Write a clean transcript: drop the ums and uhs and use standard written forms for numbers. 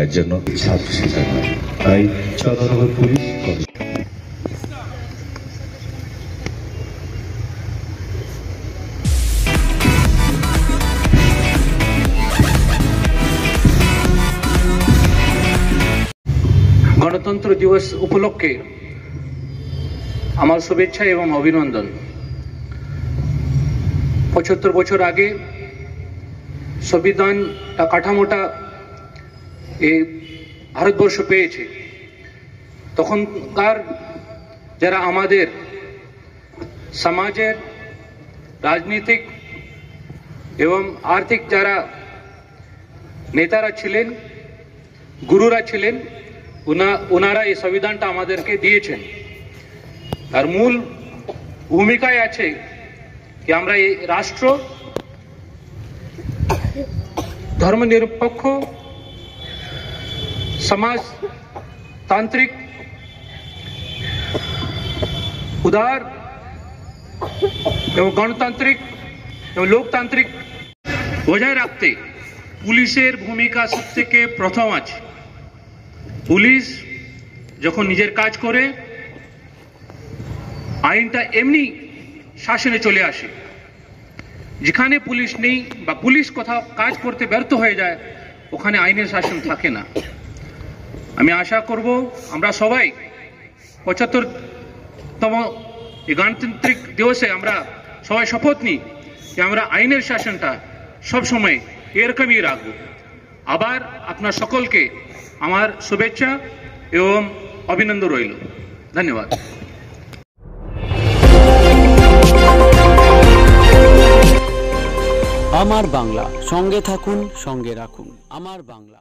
এর জন্য ছাত্র শেখানো হয়। তাই 14 নম্বর পুলিশ কমিশন গণতন্ত্র দিবস উপলক্ষে আমার শুভেচ্ছা এবং অভিনন্দন। 75 বছর আগে সংবিধানটা কাঠামোটা এই ভারতবর্ষ পেয়েছে, তখনকার যারা আমাদের সমাজের রাজনৈতিক এবং আর্থিক যারা নেতারা ছিলেন, গুরুরা ছিলেন, ওনারা এই সংবিধানটা আমাদেরকে দিয়েছেন। আর মূল ভূমিকায় আছে কি আমরা এই রাষ্ট্র ধর্মনিরপেক্ষ, সমাজতান্ত্রিক, উদার এবং গণতান্ত্রিক এবং লোকতান্ত্রিক বজায় রাখতে পুলিশের ভূমিকা সবথেকে প্রথম আছে। পুলিশ যখন নিজের কাজ করে আইনটা এমনি শাসনে চলে আসে। যেখানে পুলিশ নেই বা পুলিশ কোথাও কাজ করতে ব্যর্থ হয়ে যায়, ওখানে আইনের শাসন থাকে না। আমি আশা করব আমরা সবাই 75তম এই গণতান্ত্রিক দিবসে আমরা সবাই শপথ নিই যে আমরা আইনের শাসনটা সবসময় এরকমই রাখব। আবার আপনার সকলকে আমার শুভেচ্ছা এবং অভিনন্দন রইল। ধন্যবাদ। আমার বাংলা, সঙ্গে থাকুন, সঙ্গে রাখুন। আমার বাংলা।